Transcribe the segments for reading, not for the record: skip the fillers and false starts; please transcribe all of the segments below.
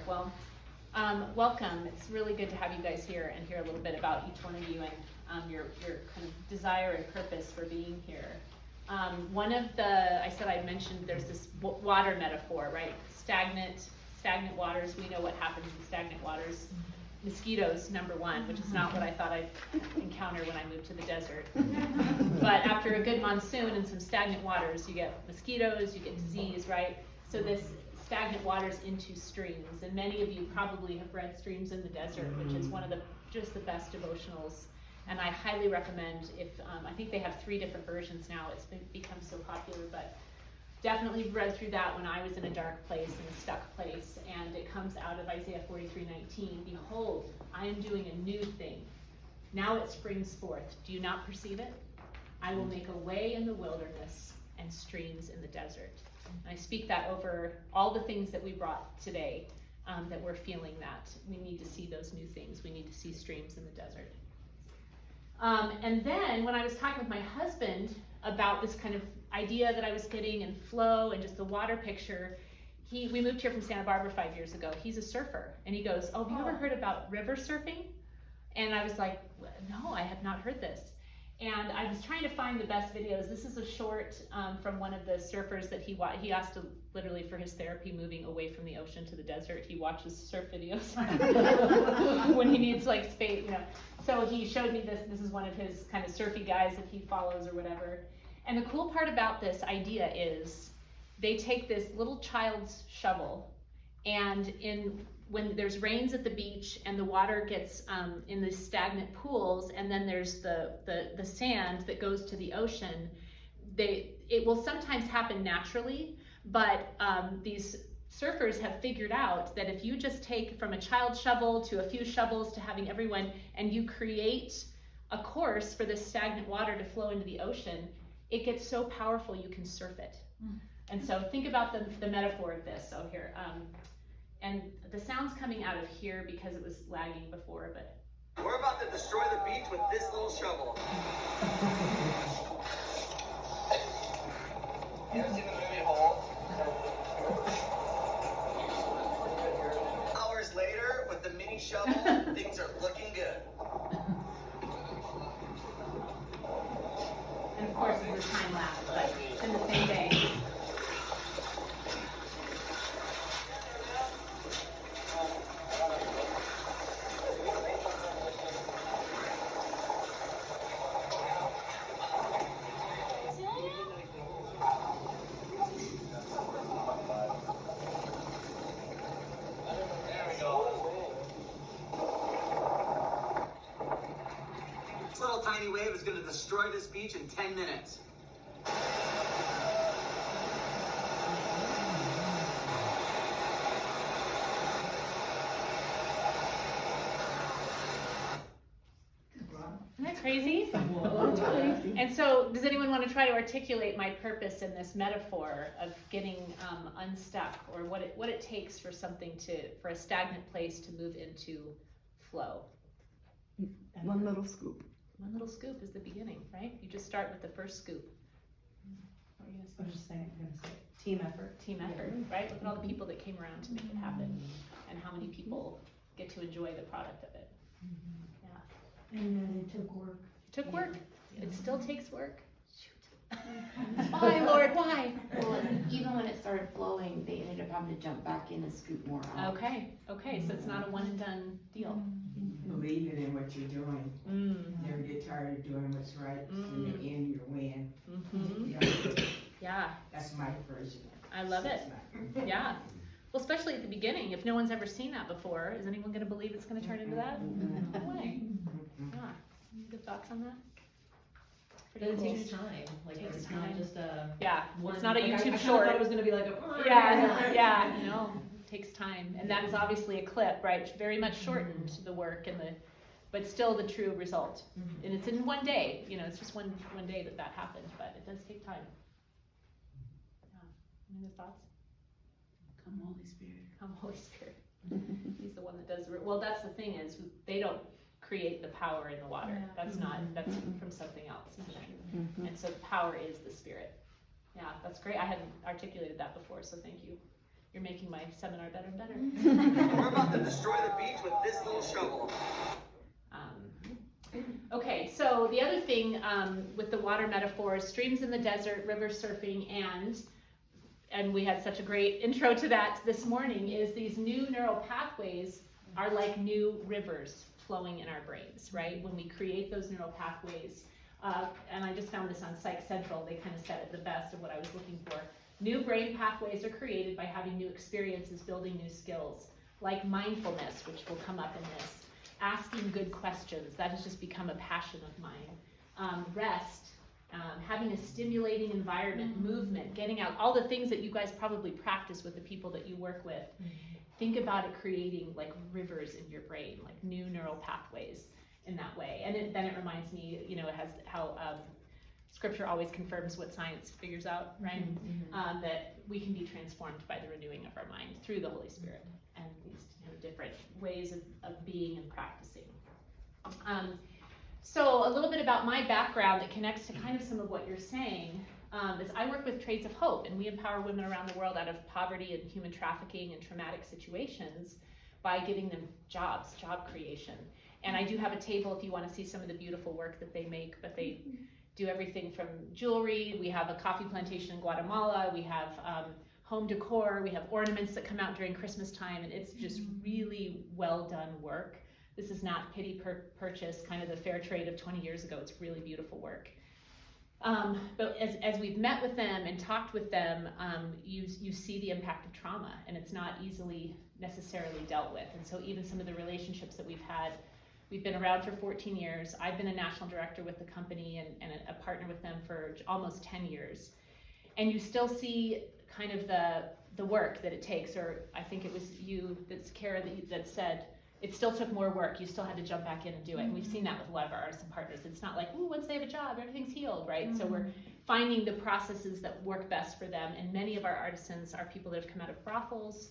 Well, welcome. It's really good to have you guys here and hear a little bit about each one of you and your kind of desire and purpose for being here. One of the, I said I mentioned there's this water metaphor, right? Stagnant waters. We know what happens in stagnant waters. Mosquitoes, number one, which is not what I thought I'd encounter when I moved to the desert. But after a good monsoon and some stagnant waters, you get mosquitoes, you get disease, right? So this stagnant waters into streams, and many of you probably have read Streams in the Desert, which is one of the just the best devotionals. And I highly recommend, if I think they have 3 different versions now. It's become so popular, but definitely read through that when I was in a dark place, in a stuck place, and it comes out of Isaiah 43:19. Behold, I am doing a new thing. Now it springs forth. Do you not perceive it? I will make a way in the wilderness and streams in the desert. And I speak that over all the things that we brought today, that we're feeling that. We need to see those new things. We need to see streams in the desert. And then when I was talking with my husband about this kind of idea that I was getting and flow and just the water picture, we moved here from Santa Barbara 5 years ago. He's a surfer, and he goes, "Oh, have you ever heard about river surfing?" And I was like, "No, I have not heard this." And I was trying to find the best videos. This is a short from one of the surfers that he asked to literally for his therapy moving away from the ocean to the desert. He watches surf videos when he needs like space, you know. So he showed me this. This is one of his kind of surfy guys that he follows or whatever. And the cool part about this idea is they take this little child's shovel, and when there's rains at the beach and the water gets in these stagnant pools, and then there's the sand that goes to the ocean, it will sometimes happen naturally, but these surfers have figured out that if you just take from a child's shovel to a few shovels to having everyone, and you create a course for this stagnant water to flow into the ocean, it gets so powerful you can surf it. And so think about the metaphor of this. So here, and the sound's coming out of here because it was lagging before, but. We're about to destroy the beach with this little shovel. You ever seen the movie Hole? Hours later, with the mini shovel, things are looking good. And of course, it's a time lapse, but it's in the same vein. This little tiny wave is going to destroy this beach in 10 minutes. Isn't that crazy? And so, does anyone want to try to articulate my purpose in this metaphor of getting unstuck, or what it takes for for a stagnant place to move into flow? One little scoop. One little scoop is the beginning, right? You just start with the first scoop. What were you I was just saying, team effort. Team effort, right? Look at all the people that came around to make it happen, and how many people get to enjoy the product of it. Yeah. And it took work. It took work. It still takes work. Shoot. Why, Lord? Why? Well, and even when it started flowing, they ended up having to jump back in and scoop more out. Okay. So it's not a one and done deal. Believing in what you're doing. Never get tired of doing what's right. In the end, you win. Yeah. That's my version. I love it. Yeah. Well, especially at the beginning. If no one's ever seen that before, is anyone going to believe it's going to turn into that? No way. Yeah. Any good thoughts on that? But it takes time. Like Takes it's time. not just a It's not a YouTube I short. thought it was gonna be like a No, it takes time, and that is obviously a clip, right? Very much shortened the work but still the true result. And it's in one day. It's just one day that happened, but it does take time. Yeah. Any other thoughts? Come Holy Spirit. Come Holy Spirit. He's the one that does. Well, that's the thing is they don't create the power in the water. That's from something else, isn't it? And so the power is the Spirit. Yeah, that's great. I hadn't articulated that before, so thank you. You're making my seminar better and better. We're about to destroy the beach with this little shovel. Okay, so the other thing with the water metaphors, streams in the desert, rivers surfing, and we had such a great intro to that this morning, is these new neural pathways are like new rivers flowing in our brains, right? When we create those neural pathways, and I just found this on Psych Central, they kind of said it the best of what I was looking for. New brain pathways are created by having new experiences, building new skills, like mindfulness, which will come up in this. Asking good questions, that has just become a passion of mine. Rest, having a stimulating environment, movement, getting out, all the things that you guys probably practice with the people that you work with. Think about it creating like rivers in your brain, like new neural pathways in that way. And then it reminds me, you know, it has how scripture always confirms what science figures out, right? That we can be transformed by the renewing of our mind through the Holy Spirit and these different ways of being and practicing. So a little bit about my background that connects to kind of some of what you're saying is I work with Trades of Hope, and we empower women around the world out of poverty and human trafficking and traumatic situations by giving them jobs, job creation. And I do have a table if you want to see some of the beautiful work that they make, but they do everything from jewelry. We have a coffee plantation in Guatemala. We have home decor. We have ornaments that come out during Christmas time, and it's just really well done work. This is not pity purchase, kind of the fair trade of 20 years ago. It's really beautiful work. But as we've met with them and talked with them, you see the impact of trauma, and it's not easily necessarily dealt with. And so even some of the relationships that we've had, we've been around for 14 years. I've been a national director with the company and a partner with them for almost 10 years. And you still see kind of the work that it takes, or I think it was you, that's Kara, that said, it still took more work. You still had to jump back in and do it. And we've seen that with a lot of our artisan partners. It's not like, ooh, once they have a job, everything's healed, right? So we're finding the processes that work best for them. And many of our artisans are people that have come out of brothels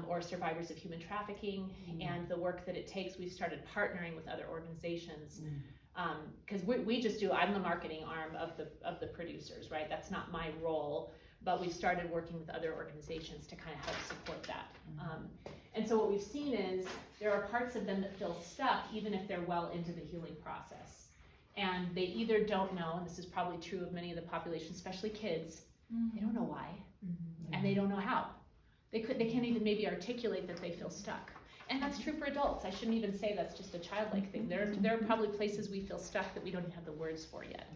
or survivors of human trafficking. And the work that it takes, we've started partnering with other organizations. Because we just do, I'm the marketing arm of the producers, right? That's not my role. But we've started working with other organizations to kind of help support that. And so what we've seen is there are parts of them that feel stuck even if they're well into the healing process. And they either don't know, and this is probably true of many of the population, especially kids, they don't know why, and they don't know how. They can't even maybe articulate that they feel stuck. And that's true for adults. I shouldn't even say that's just a childlike thing. There are probably places we feel stuck that we don't even have the words for yet,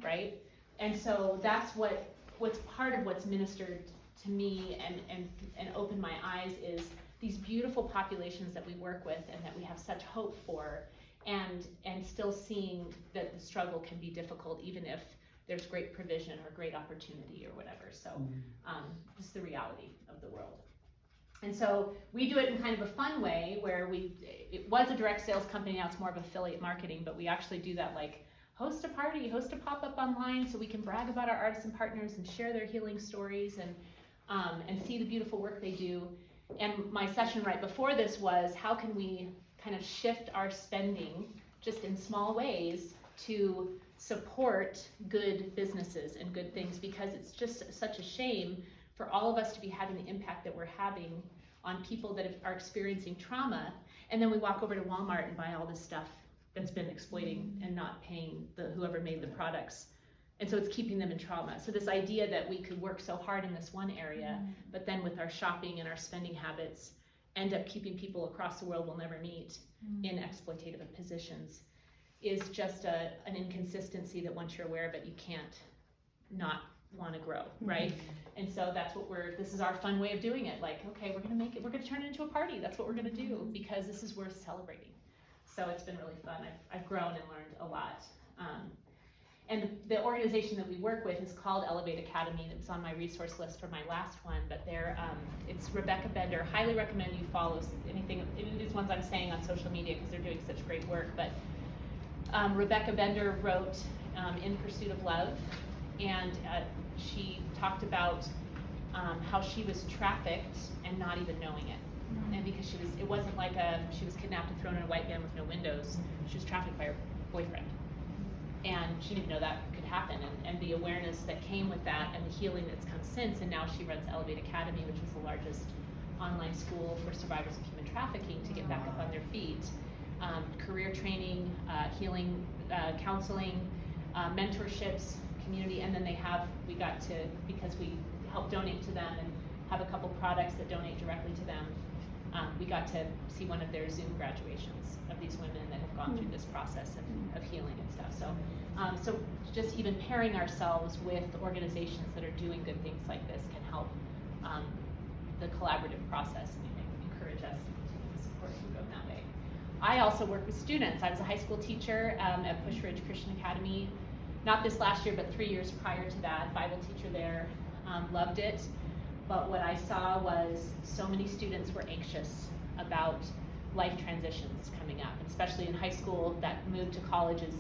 right? And so that's what's part of what's ministered to me and opened my eyes is these beautiful populations that we work with and that we have such hope for, and still seeing that the struggle can be difficult even if there's great provision or great opportunity or whatever. So just the reality of the world. And so we do it in kind of a fun way where it was a direct sales company, now it's more of affiliate marketing, but we actually do that like host a party, host a pop-up online so we can brag about our artisan partners and share their healing stories and see the beautiful work they do. And my session right before this was how can we kind of shift our spending just in small ways to support good businesses and good things, because it's just such a shame for all of us to be having the impact that we're having on people that are experiencing trauma, and then we walk over to Walmart and buy all this stuff that's been exploiting and not paying whoever made the products. And so it's keeping them in trauma. So this idea that we could work so hard in this one area, but then with our shopping and our spending habits, end up keeping people across the world we'll never meet in exploitative positions is just an inconsistency that once you're aware of it, you can't not want to grow, right? And so that's what this is our fun way of doing it. Like, okay, we're gonna turn it into a party. That's what we're gonna do because this is worth celebrating. So it's been really fun. I've grown and learned a lot. And the organization that we work with is called Elevate Academy. It was on my resource list for my last one, but it's Rebecca Bender. Highly recommend you follow any of these ones I'm saying on social media because they're doing such great work. But Rebecca Bender wrote In Pursuit of Love, and she talked about how she was trafficked and not even knowing it. And because it wasn't like she was kidnapped and thrown in a white van with no windows. She was trafficked by her boyfriend. And she didn't know that could happen, and the awareness that came with that and the healing that's come since. And now she runs Elevate Academy, which is the largest online school for survivors of human trafficking to get back up on their feet. Career training, healing, counseling, mentorships, community, and then because we help donate to them and have a couple products that donate directly to them, we got to see one of their Zoom graduations of these women that have gone through this process of healing and stuff. So just even pairing ourselves with organizations that are doing good things like this can help the collaborative process and encourage us to continue to support and go that way. I also work with students. I was a high school teacher at Push Ridge Christian Academy, not this last year, but 3 years prior to that. Bible teacher there, loved it. But what I saw was so many students were anxious about life transitions coming up, especially in high school. That move to college is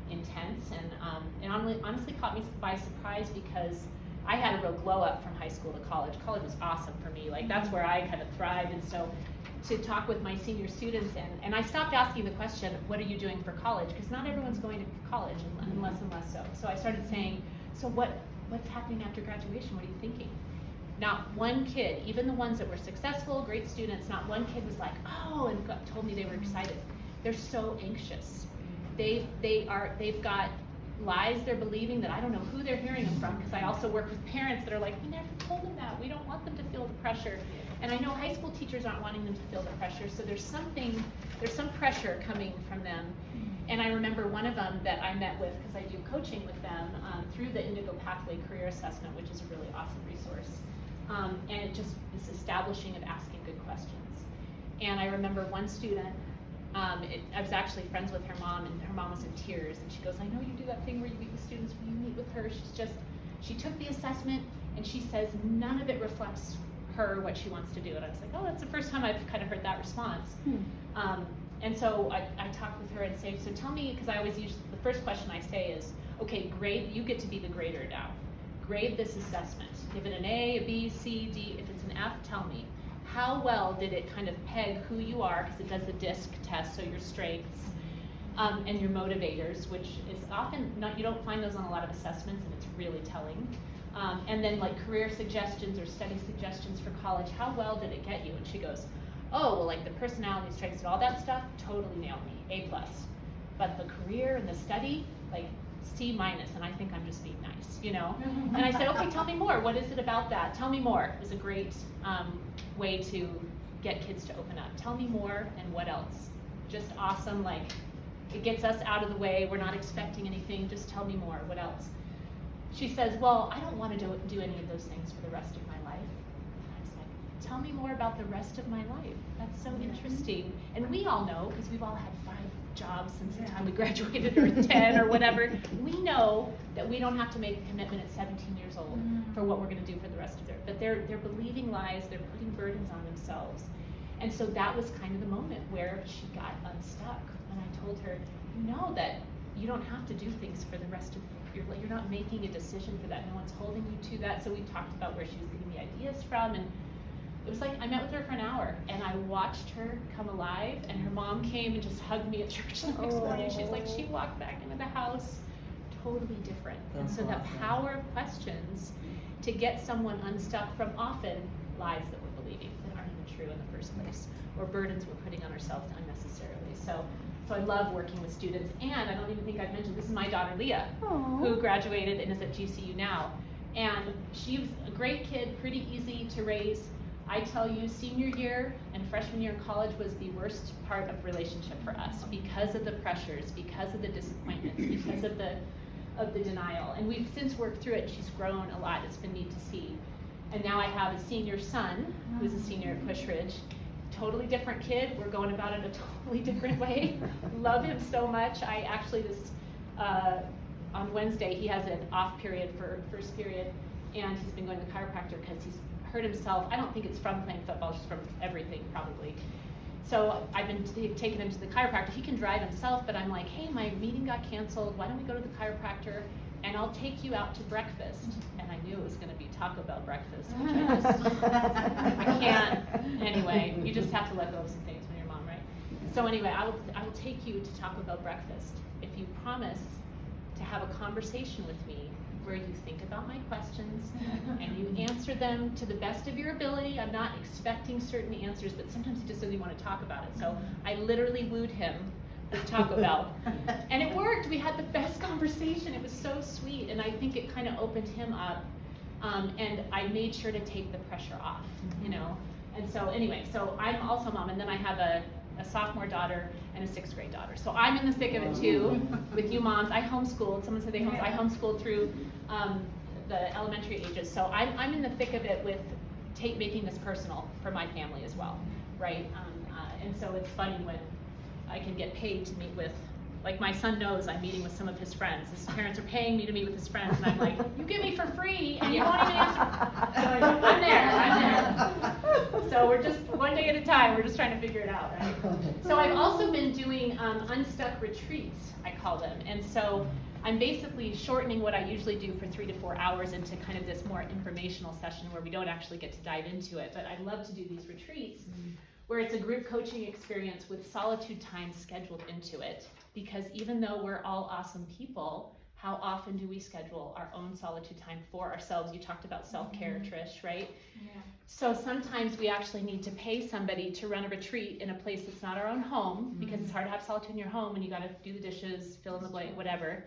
intense, and honestly caught me by surprise because I had a real glow up from high school to college. College was awesome for me. Like, that's where I kind of thrived. And so to talk with my senior students, and I stopped asking the question, what are you doing for college? Because not everyone's going to college, and less so. So I started saying, so what's happening after graduation? What are you thinking? Not one kid, even the ones that were successful, great students, not one kid was like, oh, and told me they were excited. They're so anxious. They've got lies they're believing that I don't know who they're hearing them from, because I also work with parents that are like, we never told them that. We don't want them to feel the pressure. And I know high school teachers aren't wanting them to feel the pressure, so there's some pressure coming from them. And I remember one of them that I met with, because I do coaching with them through the Indigo Pathway Career Assessment, which is a really awesome resource. And it just is establishing of asking good questions. And I remember one student, I was actually friends with her mom, and her mom was in tears, and she goes, I know you do that thing where you meet with students. When you meet with her, she took the assessment, and she says none of it reflects her what she wants to do. And I was like, oh, that's the first time I've kind of heard that response. And so I talked with her and say, so tell me, because I always use, the first question I say is, okay, grade, you get to be the grader now. Grade this assessment. Give it an A, a B, C, D. If it's an F, tell me. How well did it kind of peg who you are, because it does the DISC test, so your strengths and your motivators, which is often you don't find those on a lot of assessments, and it's really telling. And then like career suggestions or study suggestions for college, how well did it get you? And she goes, oh, well, like the personality, strengths, and all that stuff, totally nailed me, A+. But the career and the study, like C-, and I think I'm just being nice, you know? And I said, okay, tell me more. What is it about that? Tell me more. It was a great way to get kids to open up. Tell me more, and what else? Just awesome, like, it gets us out of the way. We're not expecting anything. Just tell me more. What else? She says, well, I don't want to do any of those things for the rest of my life. And I was like, tell me more about the rest of my life. That's so interesting. And we all know, because we've all had 5 jobs since the time we graduated, or 10 or whatever. We know that we don't have to make a commitment at 17 years old for what we're going to do for the rest of but they're believing lies, they're putting burdens on themselves. And so that was kind of the moment where she got unstuck. And I told her, you know that you don't have to do things for the rest of your life. You're not making a decision for that. No one's holding you to that. So we talked about where she was getting the ideas from, and it was like I met with her for an hour, and I watched her come alive. And her mom came and just hugged me at church the next morning. She's like, she walked back into the house totally different. And so that power of questions to get someone unstuck from often lies that we're believing that aren't even true in the first place, or burdens we're putting on ourselves unnecessarily. So I love working with students, and I don't even think I've mentioned, this is my daughter Leah, who graduated and is at GCU now. And she was a great kid, pretty easy to raise. I tell you, senior year and freshman year in college was the worst part of relationship for us because of the pressures, because of the disappointments, because of the denial. And we've since worked through it, and she's grown a lot. It's been neat to see. And now I have a senior son who's a senior at Push Ridge. Totally different kid. We're going about it a totally different way. Love him so much. I actually on Wednesday, he has an off period for first period, and he's been going to the chiropractor because he's hurt himself. I don't think it's from playing football, just from everything probably. So I've been taking him to the chiropractor. He can drive himself, but I'm like, hey, my meeting got canceled. Why don't we go to the chiropractor, and I'll take you out to breakfast. And I knew it was going to be Taco Bell breakfast, which I can't. Anyway, you just have to let go of some things when you're mom, right? So anyway, I will take you to Taco Bell breakfast if you promise to have a conversation with me where you think about my questions and you answer them to the best of your ability. I'm not expecting certain answers, but sometimes he just doesn't want to talk about it. So I literally wooed him with Taco Bell. And it worked. We had the best conversation. It was so sweet. And I think it kind of opened him up. And I made sure to take the pressure off, you know. And so anyway, so I'm also a mom, and then I have a sophomore daughter and a 6th grade daughter. So I'm in the thick of it too with you moms. I homeschooled. Someone said they homeschooled. I homeschooled through the elementary ages. So I'm in the thick of it with making this personal for my family as well, right? And so it's funny when I can get paid to meet with, like my son knows I'm meeting with some of his friends. His parents are paying me to meet with his friends, and I'm like, you get me for free, and you won't even answer. So I'm there. So we're just one day at a time. We're just trying to figure it out, right? So I've also been doing unstuck retreats, I call them, and so I'm basically shortening what I usually do for 3 to 4 hours into kind of this more informational session where we don't actually get to dive into it. But I love to do these retreats where it's a group coaching experience with solitude time scheduled into it. Because even though we're all awesome people, how often do we schedule our own solitude time for ourselves? You talked about self-care, Trish, right? Yeah. So sometimes we actually need to pay somebody to run a retreat in a place that's not our own home, because it's hard to have solitude in your home and you gotta do the dishes, fill in the blank, whatever.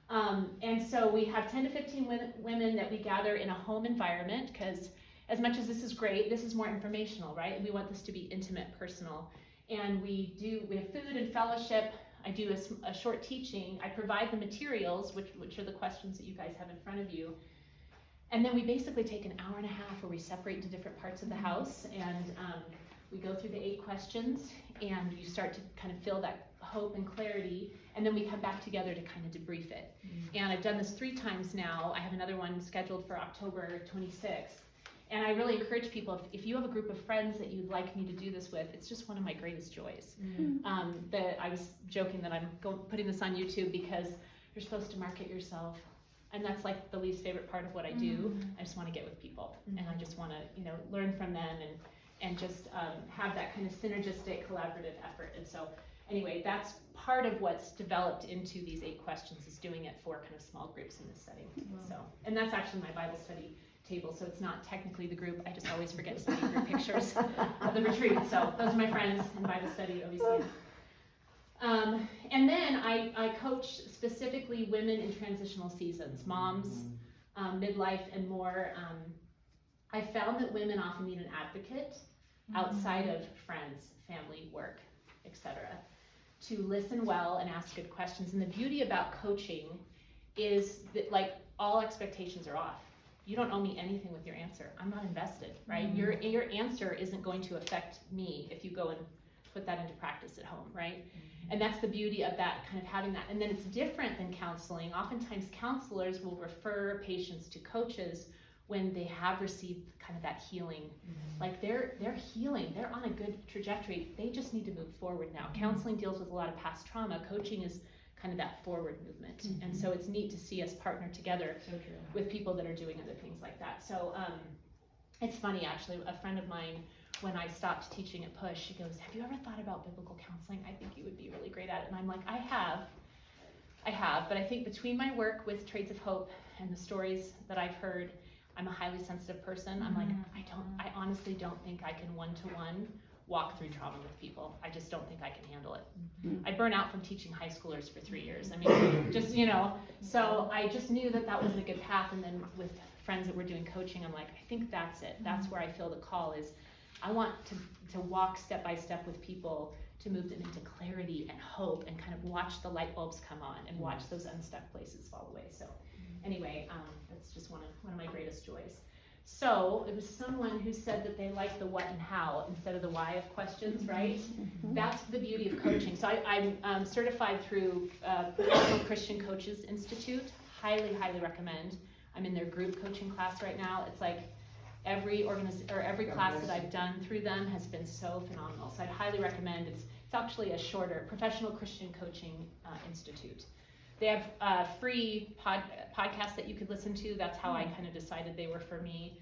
And so we have 10 to 15 women that we gather in a home environment, because as much as this is great, this is more informational, right? We want this to be intimate, personal. And we have food and fellowship. I do a short teaching. I provide the materials, which are the questions that you guys have in front of you. And then we basically take an hour and a half where we separate into different parts of the house, and we go through the 8 questions, and you start to kind of feel that hope and clarity, and then we come back together to kind of debrief it. And I've done this 3 times now. I have another one scheduled for October 26th. And I really encourage people, if you have a group of friends that you'd like me to do this with, it's just one of my greatest joys. I was joking that I'm putting this on YouTube because you're supposed to market yourself. And that's like the least favorite part of what I do. I just want to get with people. And I just want to, learn from them and just have that kind of synergistic, collaborative effort. And so anyway, that's part of what's developed into these 8 questions, is doing it for kind of small groups in this setting. So, and that's actually my Bible study table, so it's not technically the group. I just always forget to take group pictures of the retreat. So those are my friends in Bible study, OVC. And then I coach specifically women in transitional seasons, moms, midlife, and more. I found that women often need an advocate outside of friends, family, work, etc., to listen well and ask good questions. And the beauty about coaching is that, like, all expectations are off. You don't owe me anything with your answer. I'm not invested, right? Your answer isn't going to affect me if you go and put that into practice at home, right? And that's the beauty of that, kind of having that. And then it's different than counseling. Oftentimes counselors will refer patients to coaches when they have received kind of that healing. Like they're healing, they're on a good trajectory. They just need to move forward now. Counseling deals with a lot of past trauma. Coaching is kind of that forward movement. And so it's neat to see us partner together with people that are doing other things like that. So it's funny, actually, a friend of mine, when I stopped teaching at Push, she goes, have you ever thought about biblical counseling? I think you would be really great at it. And I'm like, I have, but I think between my work with Trades of Hope and the stories that I've heard, I'm a highly sensitive person. I'm like, I honestly don't think I can one-to-one walk through trauma with people. I just don't think I can handle it. I burn out from teaching high schoolers for 3 years. I mean, just, so I just knew that wasn't a good path. And then with friends that were doing coaching, I'm like, I think that's it. That's where I feel the call is. I want to walk step by step with people to move them into clarity and hope and kind of watch the light bulbs come on and watch those unstuck places fall away. So anyway, that's just one of my greatest joys. So it was someone who said that they like the what and how instead of the why of questions, right? That's the beauty of coaching. So I'm certified through Professional Christian Coaches Institute. Highly, highly recommend. I'm in their group coaching class right now. It's like every class that I've done through them has been so phenomenal. So I'd highly recommend. It's actually a shorter Professional Christian Coaching Institute. They have free podcasts that you could listen to. That's how I kind of decided they were for me.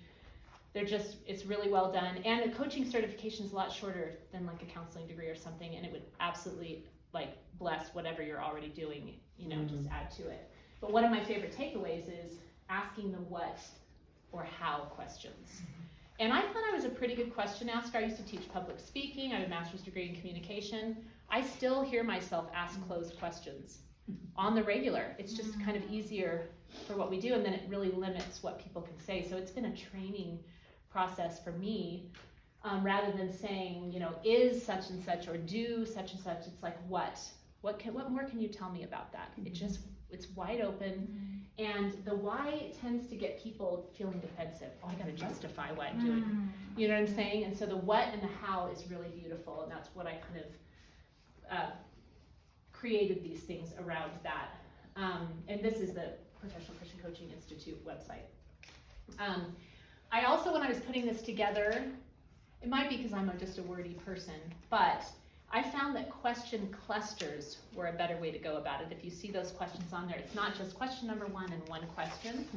It's really well done. And the coaching certification is a lot shorter than like a counseling degree or something, and it would absolutely like bless whatever you're already doing, just add to it. But one of my favorite takeaways is asking the what or how questions. And I thought I was a pretty good question asker. I used to teach public speaking. I have a master's degree in communication. I still hear myself ask closed questions on the regular. It's just kind of easier for what we do, and then it really limits what people can say. So it's been a training process for me, rather than saying, you know, is such and such or do such and such. It's like, what more can you tell me about that? It's wide open, and the why tends to get people feeling defensive. Oh, I gotta justify what I'm doing. You know what I'm saying? And so the what and the how is really beautiful, and that's what I kind of created these things around that. And this is the Professional Christian Coaching Institute website. I also, when I was putting this together, it might be because I'm just a wordy person, but I found that question clusters were a better way to go about it. If you see those questions on there, it's not just question number one and one question.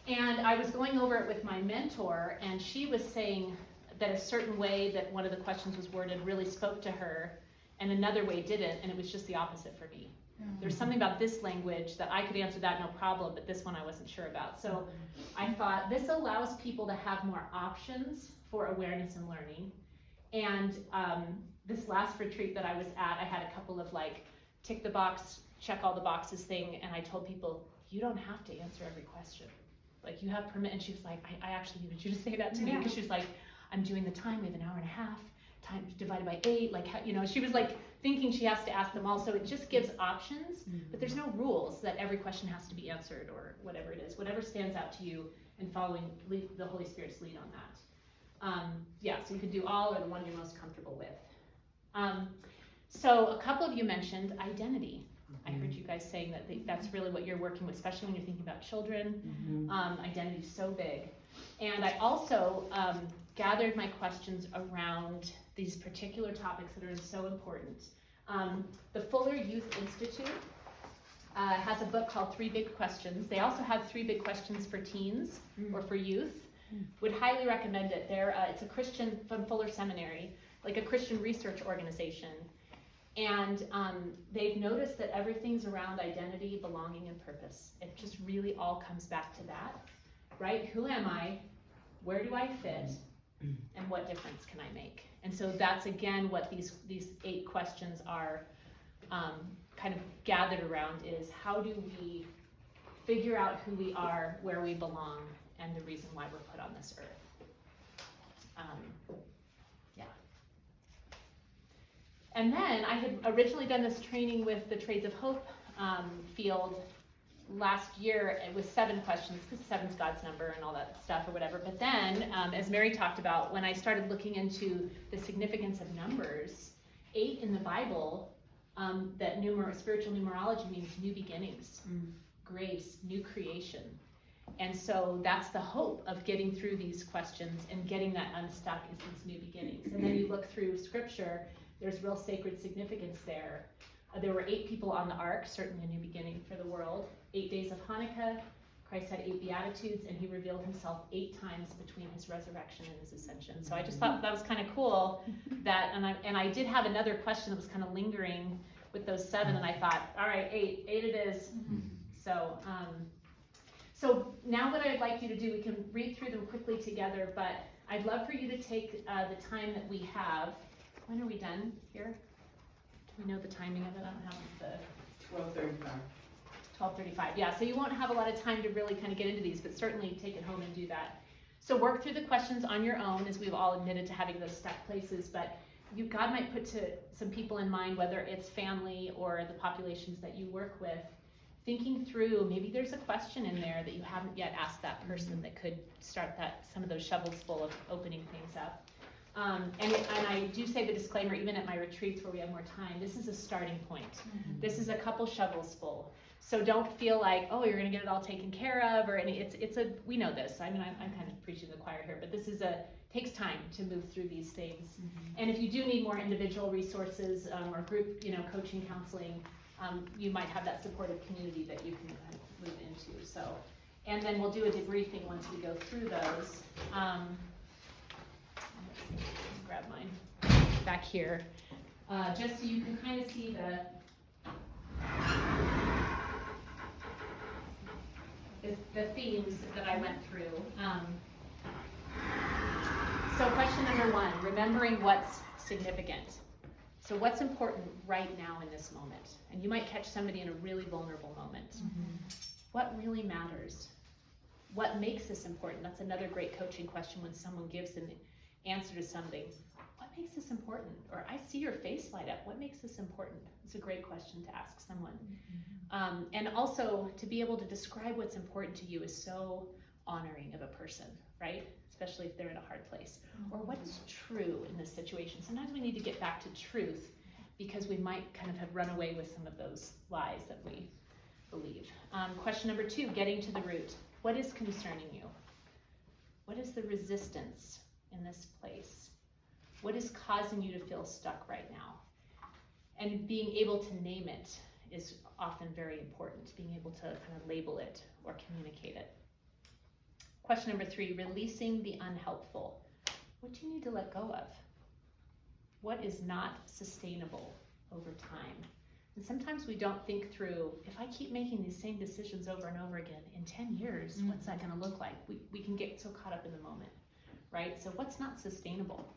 And I was going over it with my mentor, and she was saying that a certain way that one of the questions was worded really spoke to her, and another way didn't, and it was just the opposite for me. There's something about this language that I could answer that no problem, but this one I wasn't sure about. So I thought this allows people to have more options for awareness and learning. And this last retreat that I was at, I had a couple of like tick the box, check all the boxes thing, and I told people, you don't have to answer every question. Like, you have permit. And she was like, I actually needed you to say that to me, because she was like, I'm doing the time, we have an hour and a half, time divided by 8, like, you know, she was like thinking she has to ask them all. So it just gives options, but there's no rules that every question has to be answered or whatever it is, whatever stands out to you, and following the Holy Spirit's lead on that. Yeah, so you could do all or the one you're most comfortable with. So a couple of you mentioned identity. I heard you guys saying that that's really what you're working with, especially when you're thinking about children. Identity is so big. And I also gathered my questions around these particular topics that are so important. The Fuller Youth Institute has a book called 3 Big Questions. They also have 3 Big Questions for teens or for youth. Would highly recommend it. It's a Christian from Fuller Seminary, like a Christian research organization. And they've noticed that everything's around identity, belonging, and purpose. It just really all comes back to that, right? Who am I? Where do I fit? And what difference can I make? And so that's, again, what these 8 questions are kind of gathered around, is how do we figure out who we are, where we belong, and the reason why we're put on this earth. And then I had originally done this training with the Trades of Hope field last year. It was 7 questions, because 7's God's number and all that stuff or whatever. But then, as Mary talked about, when I started looking into the significance of numbers, 8 in the Bible, that spiritual numerology means new beginnings, grace, new creation. And so that's the hope of getting through these questions and getting that unstuck, is these new beginnings. And then you look through scripture, there's real sacred significance there. There were 8 people on the ark, certainly a new beginning for the world. 8 days of Hanukkah, Christ had 8 Beatitudes, and he revealed himself 8 times between his resurrection and his ascension. So I just thought that was kind of cool. And I did have another question that was kind of lingering with those 7, and I thought, all right, 8 it is. So now what I'd like you to do, we can read through them quickly together, but I'd love for you to take the time that we have. When are we done here? Do we know the timing of it? I don't have the 12:35. 12:35. Yeah, so you won't have a lot of time to really kind of get into these, but certainly take it home and do that. So work through the questions on your own, as we've all admitted to having those stuck places, but God might put to some people in mind, whether it's family or the populations that you work with, thinking through, maybe there's a question in there that you haven't yet asked that person that could start some of those shovels full of opening things up. And I do say the disclaimer, even at my retreats where we have more time, this is a starting point. This is a couple shovels full. So don't feel like, oh, you're gonna get it all taken care of, or we know this. I mean, I'm kind of preaching to the choir here, but this takes time to move through these things. And if you do need more individual resources or group, coaching, counseling, you might have that supportive community that you can kind of move into. So, and then we'll do a debriefing once we go through those. Grab mine back here, just so you can kind of see the themes that I went through. So question number 1, remembering what's significant. So what's important right now in this moment? And you might catch somebody in a really vulnerable moment. What really matters? What makes this important? That's another great coaching question when someone gives an answer to something. What makes this important? Or I see your face light up. What makes this important? It's a great question to ask someone. And also to be able to describe what's important to you is so honoring of a person, right? Especially if they're in a hard place. Or what is true in this situation? Sometimes we need to get back to truth because we might kind of have run away with some of those lies that we believe. Question number 2, getting to the root. What is concerning you? What is the resistance in this place? What is causing you to feel stuck right now? And being able to name it is often very important, being able to kind of label it or communicate it. Question number 3, releasing the unhelpful. What do you need to let go of? What is not sustainable over time? And sometimes we don't think through, if I keep making these same decisions over and over again, in 10 years, what's that gonna look like? We can get so caught up in the moment, right? So what's not sustainable?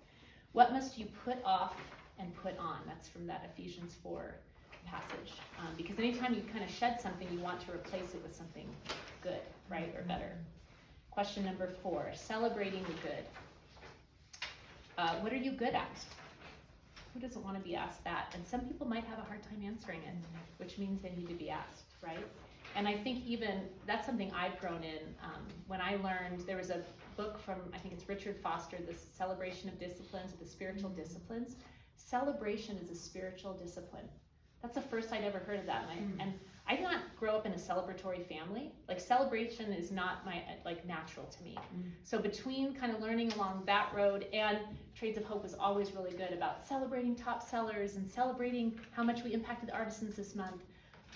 What must you put off and put on? That's from that Ephesians 4 passage. Because anytime you kind of shed something, you want to replace it with something good, right, or better. Question number 4, celebrating the good. What are you good at? Who doesn't want to be asked that? And some people might have a hard time answering it, which means they need to be asked, right? And I think even, that's something I've grown in. When I learned, there was a book from, I think it's Richard Foster, The Celebration of Disciplines, The Spiritual Disciplines. Celebration is a spiritual discipline. That's the first I'd ever heard of that. And I did not grow up in a celebratory family. Like, celebration is not natural to me. So between kind of learning along that road, and Trades of Hope was always really good about celebrating top sellers and celebrating how much we impacted the artisans this month,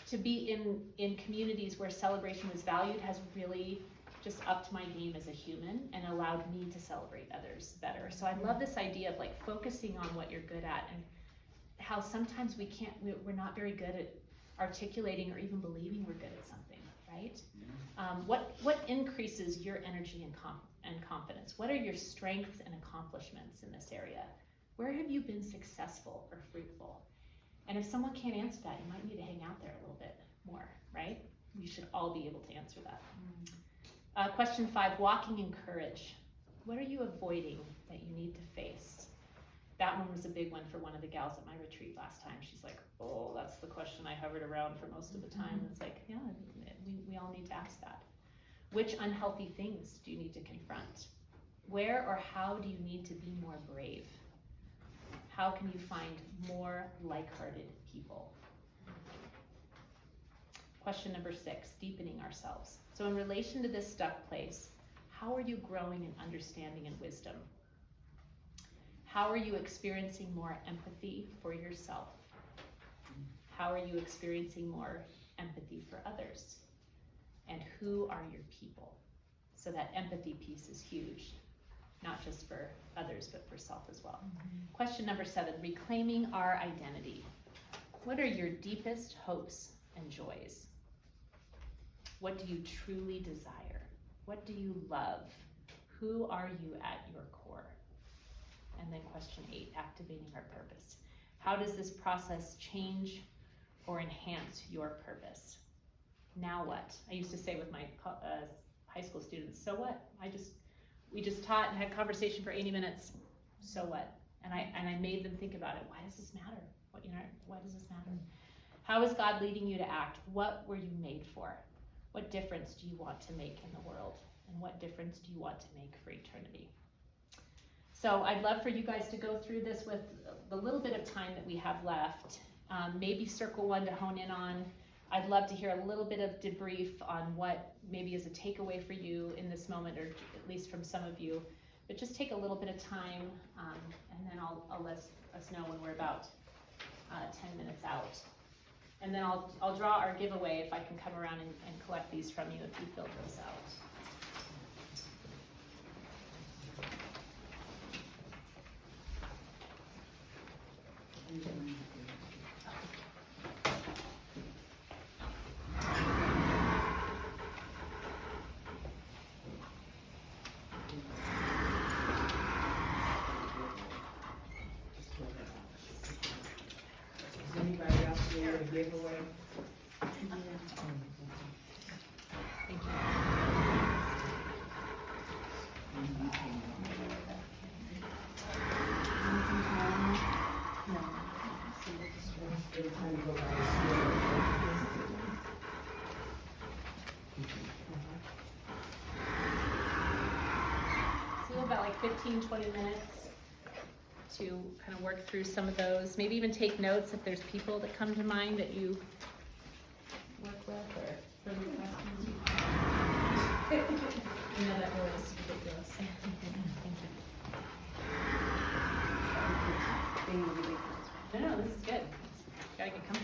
to be in communities where celebration was valued has really just upped my game as a human and allowed me to celebrate others better. So I love this idea of like focusing on what you're good at, and how sometimes we're not very good at articulating or even believing we're good at something, right? What increases your energy and confidence? What are your strengths and accomplishments in this area? Where have you been successful or fruitful? And if someone can't answer that, you might need to hang out there a little bit more, right? We should all be able to answer that. Question 5, walking in courage. What are you avoiding that you need to face? That one was a big one for one of the gals at my retreat last time. She's like, oh, that's the question I hovered around for most of the time. It's like, yeah, we all need to ask that. Which unhealthy things do you need to confront? Where or how do you need to be more brave? How can you find more like-hearted people? Question number 6, deepening ourselves. So in relation to this stuck place, how are you growing in understanding and wisdom? How are you experiencing more empathy for yourself? How are you experiencing more empathy for others? And who are your people? So that empathy piece is huge, not just for others, but for self as well. Question number 7, reclaiming our identity. What are your deepest hopes and joys? What do you truly desire? What do you love? Who are you at your core? And then question 8, activating our purpose. How does this process change or enhance your purpose? Now what? I used to say with my high school students, so what? We just taught and had conversation for 80 minutes. So what? And I made them think about it. Why does this matter? Why does this matter? How is God leading you to act? What were you made for? What difference do you want to make in the world? And what difference do you want to make for eternity? So I'd love for you guys to go through this with the little bit of time that we have left. Maybe circle one to hone in on. I'd love to hear a little bit of debrief on what maybe is a takeaway for you in this moment, or at least from some of you. But just take a little bit of time, and then I'll let us know when we're about 10 minutes out. And then I'll draw our giveaway if I can come around and collect these from you if you filled those out. your giveaway. Thank you. Every time you go by the store. So you have about like 15, 20 minutes to kind of work through some of those, maybe even take notes if there's people that come to mind that you work with or further questions. You know, that word is ridiculous. No, this is good. Gotta get comfortable.